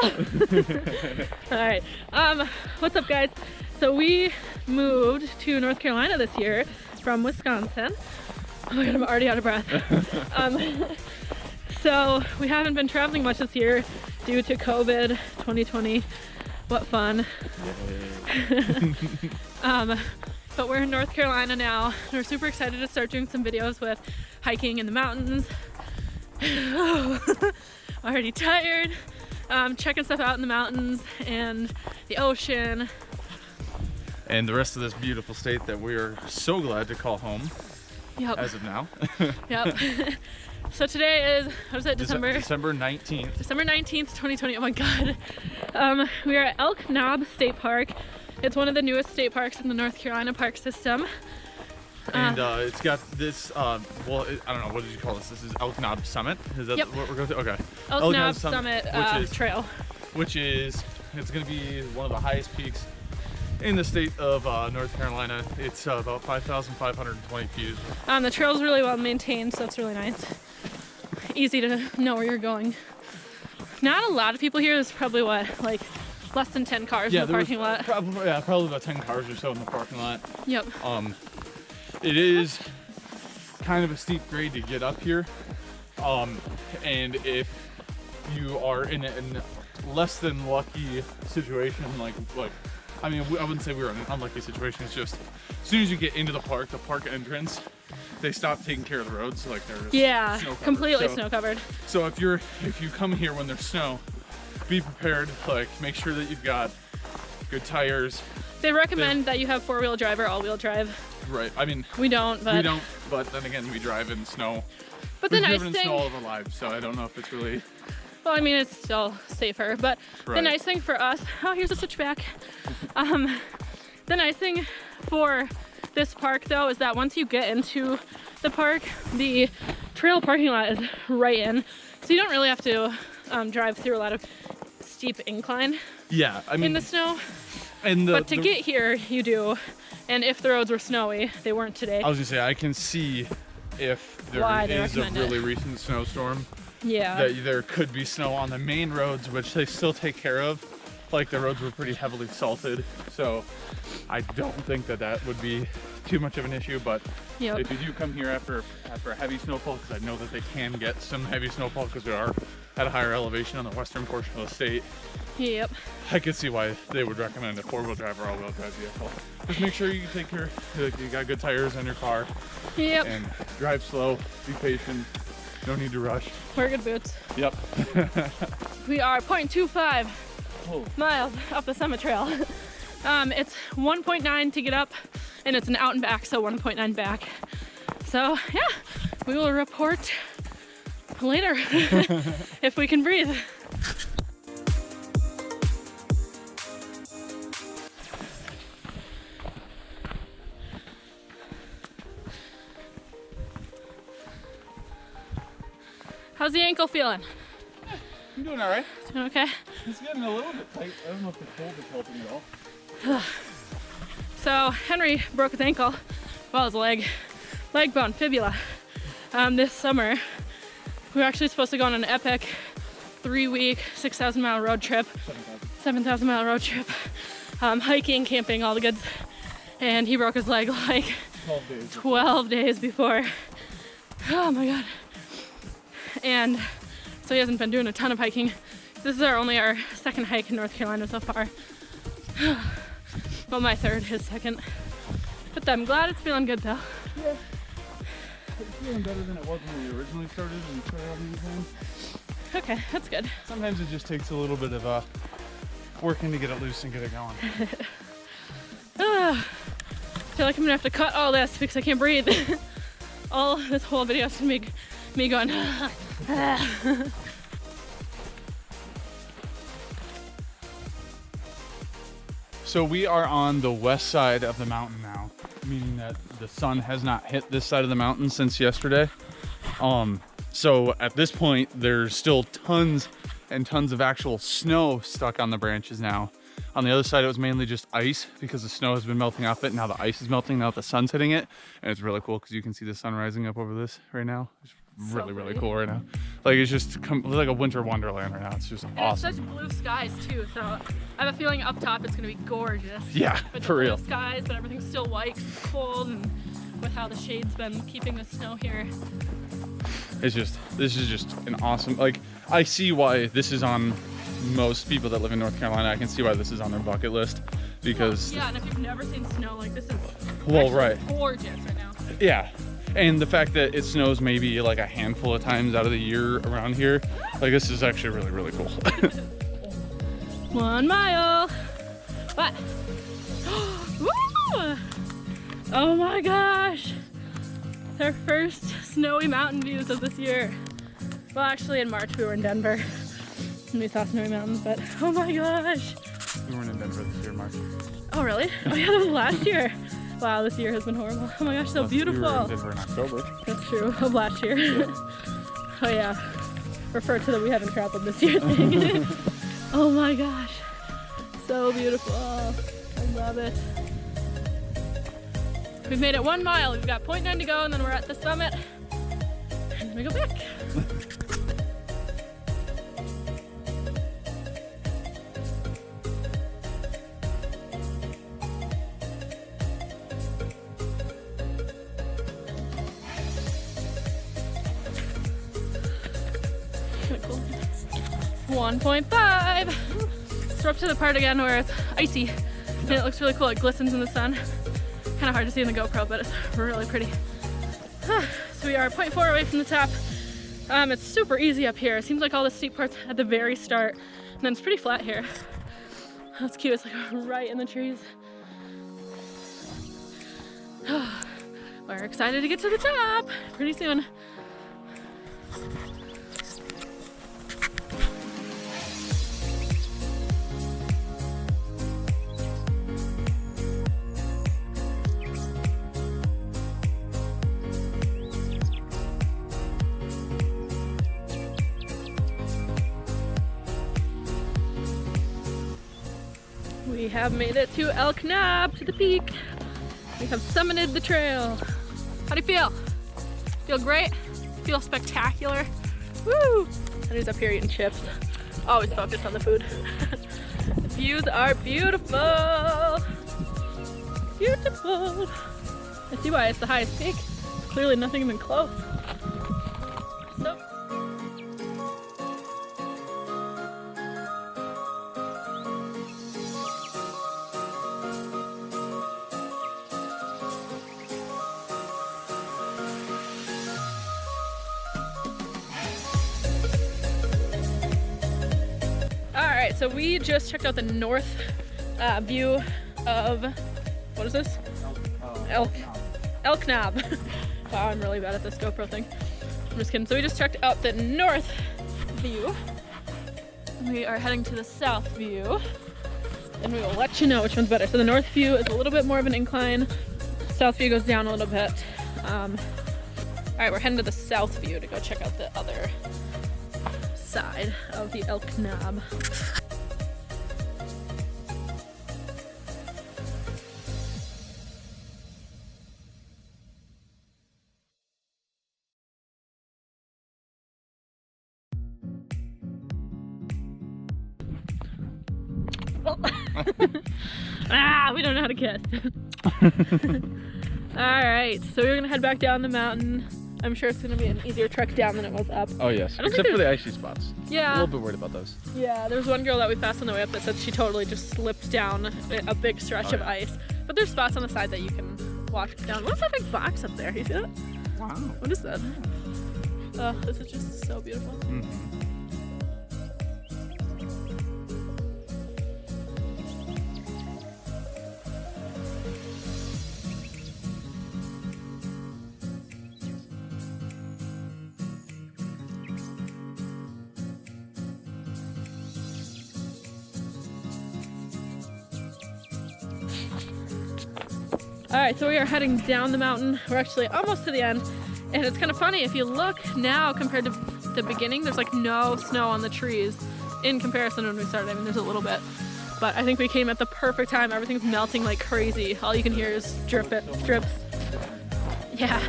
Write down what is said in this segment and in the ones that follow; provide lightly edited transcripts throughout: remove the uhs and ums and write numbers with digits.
All right. What's up, guys? So we moved to North Carolina this year from Wisconsin. Oh my God, I'm already out of breath. So we haven't been traveling much this year due to COVID 2020. What fun. But we're in North Carolina now. And we're super excited to start doing some videos with hiking in the mountains. Already tired. Checking stuff out in the mountains and the ocean. And the rest of this beautiful state that we are so glad to call home. Yep. As of now. Yep. So today is, what is it, December 19th. December 19th, 2020. Oh my God. We are at Elk Knob State Park. It's one of the newest state parks in the North Carolina park system. And it's got this, well, I don't know, what did you call this? This is Elk Knob Summit? Is that what we're going to? Okay. Elk Knob Summit Trail. Which is, it's going to be one of the highest peaks in the state of North Carolina. It's about 5,520 feet. The trail's really well maintained, so it's really nice. Easy to know where you're going. Not a lot of people here. There's probably what, like less than 10 cars in the parking lot. Probably about 10 cars or so in the parking lot. Yep. It is kind of a steep grade to get up here. And if you are in a less than lucky situation, like I mean, I wouldn't say we were in an unlucky situation. It's just as soon as you get into the park entrance, they stop taking care of the roads. Like they're snow covered. Completely snow covered. So if you come here when there's snow, be prepared. Like make sure that you've got good tires. They recommend that you have 4-wheel drive or all-wheel drive. Right. I mean, we don't. But then again, we drive in snow. But the nice thing. We've driven in snow all of our lives, so I don't know if it's really. Well, I mean, it's still safer, but the nice thing for us, oh, here's a switchback. The nice thing for this park though is that once you get into the park, the trail parking lot is right in. So you don't really have to drive through a lot of steep incline. Yeah, I mean, in the snow. But to get here, you do. And if the roads were snowy, they weren't today. I was gonna say, I can see if there is a really recent snowstorm. Yeah. That there could be snow on the main roads, which they still take care of. Like the roads were pretty heavily salted, so I don't think that would be too much of an issue. But if you do come here after a heavy snowfall, because I know that they can get some heavy snowfall because we are at a higher elevation on the western portion of the state. Yep. I could see why they would recommend a 4-wheel drive or all-wheel drive vehicle. Just make sure you you got good tires on your car. Yep. And drive slow, be patient. No need to rush. Wear good boots. Yep. We are 0.25 miles up the summit trail. It's 1.9 to get up, and it's an out and back, so 1.9 back. So yeah, we will report later if we can breathe. How's the ankle feeling? I'm doing all right. Doing okay? It's getting a little bit tight. I don't know if the cold is helping at all. So Henry broke his ankle, well, his leg bone, fibula. This summer, we were actually supposed to go on an epic 3-week, 6,000-mile road trip, 7,000-mile road trip, hiking, camping, all the goods. And he broke his leg like 12 days before. Oh my God. And so he hasn't been doing a ton of hiking. This is our second hike in North Carolina so far. Well, my third, his second. But I'm glad it's feeling good though. Yeah. It's feeling better than it was when we originally started and started on these things. Okay, that's good. Sometimes it just takes a little bit of working to get it loose and get it going. I feel like I'm gonna have to cut all this because I can't breathe. All this whole video is gonna be me going. So we are on the west side of the mountain now, meaning that the sun has not hit this side of the mountain since yesterday. So at this point, there's still tons and tons of actual snow stuck on the branches now. On the other side, it was mainly just ice because the snow has been melting off it. Now the ice is melting, now the sun's hitting it. And it's really cool because you can see the sun rising up over this right now. It's really pretty. cool right now. Like it's just like a winter wonderland right now. It's just and awesome. It's such blue skies too, so I have a feeling up top it's gonna be gorgeous. Yeah, with for the real. Blue skies, but everything's still white, 'cause it's cold, and with how the shade's been keeping the snow here. This is just an awesome, like, I see why this is on most people that live in North Carolina. I can see why this is on their bucket list because, yeah, and if you've never seen snow, like this is well, actually right. gorgeous right now. Yeah. And the fact that it snows maybe like a handful of times out of the year around here, like this is actually really cool. 1 mile. What? Woo! Oh my gosh. It's our first snowy mountain views of this year. Well, actually in March we were in Denver and we saw snowy mountains, but oh my gosh. We weren't in Denver this year, Mark. Oh really? Oh yeah, that was last year. Wow, this year has been horrible. Oh my gosh, so beautiful. We were in Denver in October. That's true, of last year. Oh yeah, refer to the we haven't traveled this year thing. Oh my gosh, so beautiful. I love it. We've made it 1 mile. We've got 0.9 to go and then we're at the summit. And then we go back. Kinda cool. 1.5. So we're up to the part again where it's icy and it looks really cool. It glistens in the sun. Kind of hard to see in the GoPro, but it's really pretty. So we are 0.4 away from the top. It's super easy up here. It seems like all the steep parts at the very start, and then it's pretty flat here. That's cute. It's like right in the trees. We're excited to get to the top pretty soon. We have made it to Elk Knob, to the peak. We have summited the trail. How do you feel? Feel great? Feel spectacular? Woo! And he's up here eating chips. Always focused on the food. The views are beautiful. Beautiful. I see why it's the highest peak. Clearly nothing even close. So Alright, so we just checked out the north view of, what is this? Elk Knob. Wow, I'm really bad at this GoPro thing. I'm just kidding. So we just checked out the north view. We are heading to the south view. And we will let you know which one's better. So the north view is a little bit more of an incline. South view goes down a little bit. Alright, we're heading to the south view to go check out the other side of the Elk Knob. We don't know how to kiss. Alright, so we're gonna head back down the mountain. I'm sure it's gonna be an easier trek down than it was up. Oh yes, except for the icy spots. Yeah. A little bit worried about those. Yeah, there was one girl that we passed on the way up that said she totally just slipped down a big stretch of ice. But there's spots on the side that you can walk down. What's that big box up there? You see that? Wow. What is that? Oh, this is just so beautiful. Mm-hmm. All right, so we are heading down the mountain. We're actually almost to the end. And it's kind of funny, if you look now compared to the beginning, there's like no snow on the trees in comparison to when we started. I mean, there's a little bit, but I think we came at the perfect time. Everything's melting like crazy. All you can hear is drips. Yeah.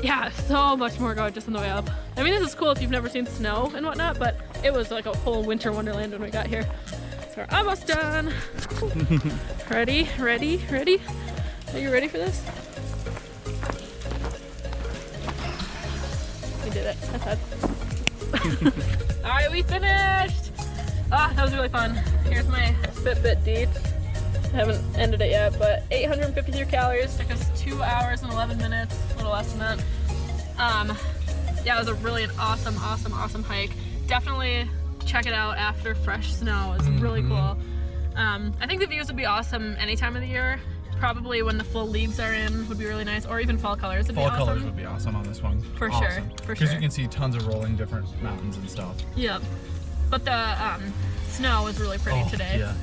Yeah, so much more gorgeous on the way up. I mean, this is cool if you've never seen snow and whatnot, but it was like a whole winter wonderland when we got here. So we're almost done. Ready? Are you ready for this? We did it. That's it. All right, we finished. Ah, that was really fun. Here's my Fitbit deets. I haven't ended it yet, but 853 calories. Took us 2 hours and 11 minutes, a little less than that. Yeah, it was really an awesome hike. Definitely check it out after fresh snow. It's really cool. I think the views would be awesome any time of the year. Probably when the full leaves are in would be really nice, or even fall colors would be awesome. Fall colors would be awesome on this one. For sure. Because you can see tons of rolling different mountains and stuff. Yep. But the snow was really pretty today. Yeah.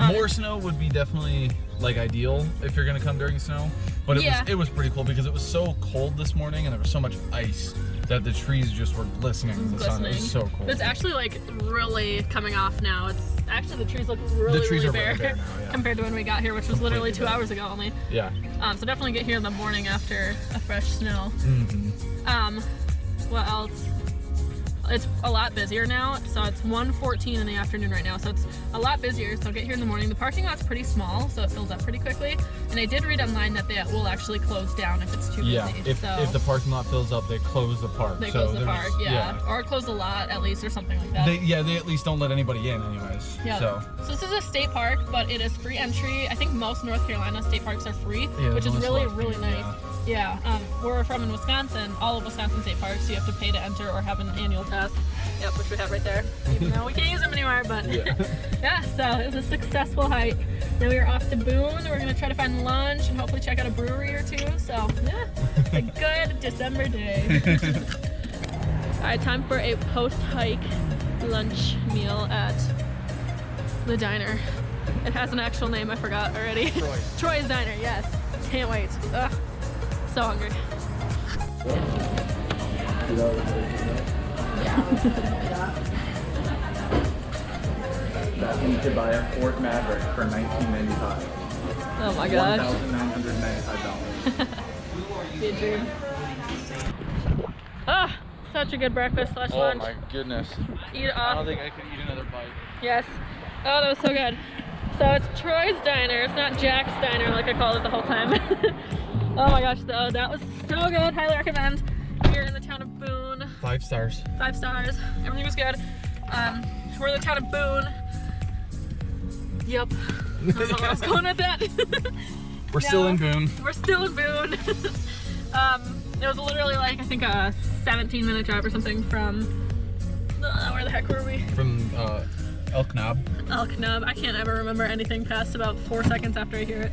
More snow would be definitely like ideal if you're gonna come during snow. But it was pretty cool because it was so cold this morning and there was so much ice that the trees just were glistening in the sun. It was so cool. It's actually like really coming off now. It's actually the trees look really bare, now, yeah. compared to when we got here, which was literally 2 hours ago only. Yeah. So definitely get here in the morning after a fresh snow. What else? It's a lot busier now, so it's 1:14 in the afternoon right now, so it's a lot busier, so get here in the morning. The parking lot's pretty small, so it fills up pretty quickly, and I did read online that they will actually close down if it's too busy. Yeah, if the parking lot fills up, they close the park. They close the park, yeah. Or close the lot at least, or something like that. They at least don't let anybody in anyways. Yeah. So this is a state park, but it is free entry. I think most North Carolina state parks are free, which is really nice. Yeah, where we're from in Wisconsin, all of Wisconsin state parks, you have to pay to enter or have an annual pass. Yep, which we have right there. Even though we can't use them anywhere, but yeah, so it was a successful hike. Now we are off to Boone. We're gonna try to find lunch and hopefully check out a brewery or two. So yeah, it's a good December day. All right, time for a post-hike lunch meal at the diner. It has an actual name, I forgot already. Troy's Diner, yes. Can't wait. Ugh. So hungry. That you could buy a Ford Maverick for $1995. Oh my gosh. $1,995. Be a dream. Ah, such a good breakfast / lunch. Oh my goodness. Eat it I off. don't think I could eat another bite. Yes. Oh, that was so good. So it's Troy's Diner. It's not Jack's Diner like I called it the whole time. Oh my gosh, though, that was so good. Highly recommend. We're in the town of Boone. 5 stars. 5 stars. Everything was good. We're in the town of Boone. Yep. I don't know where I was going with that. We're still in Boone. We're still in Boone. It was literally like, I think a 17-minute drive or something from, where the heck were we? From Elk Knob. Elk Knob. I can't ever remember anything past about 4 seconds after I hear it.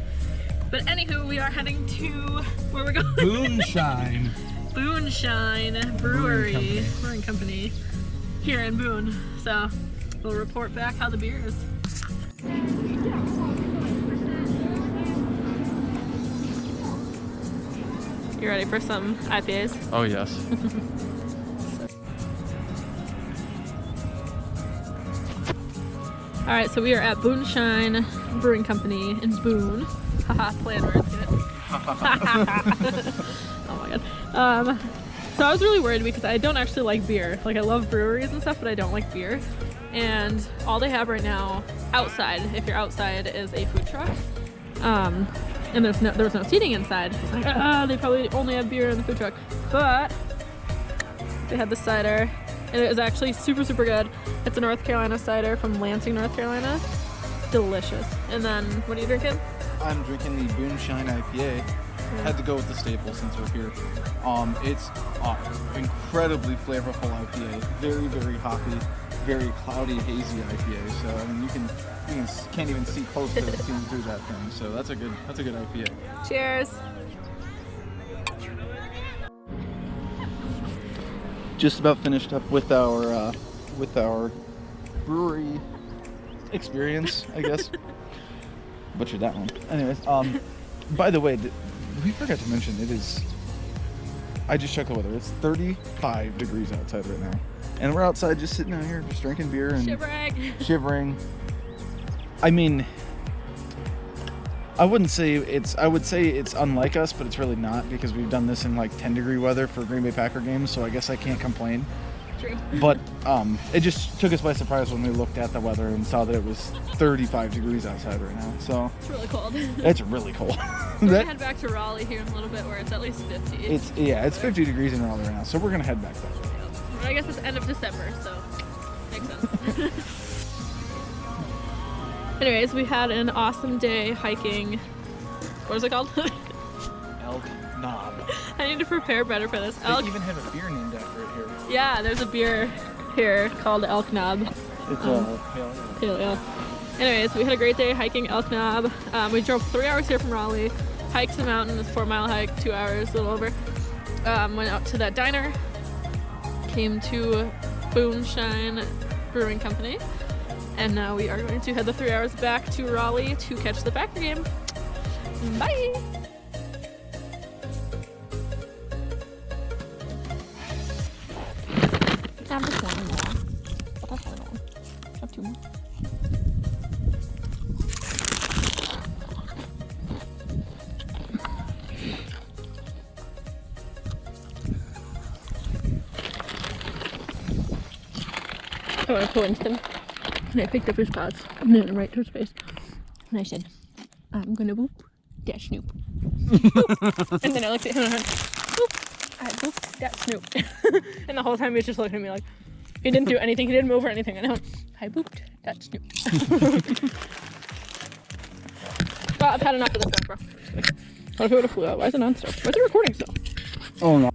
But anywho, we are heading to, where we're going? Booneshine. Booneshine Brewery. Brewing Company here in Boone. So we'll report back how the beer is. You ready for some IPAs? Oh yes. All right, so we are at Booneshine Brewing Company in Boone. Haha, play on words, get it? Oh my god. So I was really worried because I don't actually like beer. Like, I love breweries and stuff, but I don't like beer. And all they have right now outside, if you're outside, is a food truck. And there was no seating inside. It's like, they probably only have beer in the food truck. But they had the cider, and it was actually super good. It's a North Carolina cider from Lansing, North Carolina. Delicious. And then, what are you drinking? I'm drinking the Booneshine IPA. Had to go with the staple since we're here. It's incredibly flavorful IPA. Very hoppy, very cloudy, hazy IPA. So I mean, you can't even see close to seeing through that thing. So that's a good IPA. Cheers. Just about finished up with our brewery experience, I guess. Butchered that one. Anyways, by the way, we forgot to mention I just checked the weather. It's 35 degrees outside right now, and we're outside just sitting out here, just drinking beer and shivering. I mean, I would say it's unlike us, but it's really not because we've done this in like 10-degree weather for Green Bay Packer games, so I guess I can't complain. True. But it just took us by surprise when we looked at the weather and saw that it was 35 degrees outside right now. So It's really cold. it's really cold. We're gonna head back to Raleigh here in a little bit where it's at least 50. It's 50 degrees in Raleigh right now, so we're gonna head back that way. But I guess it's end of December, so makes sense. Anyways, we had an awesome day hiking. What is it called? Elk Knob. I need to prepare better for this. They even have a beer named after it here. Yeah, there's a beer here called Elk Knob. It's Pale ale. Anyways, we had a great day hiking Elk Knob. We drove 3 hours here from Raleigh, hiked the mountain, this 4-mile hike, 2 hours, a little over. Went out to that diner, came to Moonshine Brewing Company, and now we are going to head the 3 hours back to Raleigh to catch the Packer game. Bye! I have just one more. But that's hard one. I have 2 more. I went up to Winston and I picked up his pads and then right to his face. And I said, I'm gonna boop that Snoop. Boop. And then I looked at him and I went, boop, I booped that Snoop. And the whole time he was just looking at me like, he didn't do anything, he didn't move or anything. And I went, I booped that Snoop. Well, I've had enough of this one, bro. What if it would have flew out? Why is it on still? Why is it recording still? Oh no.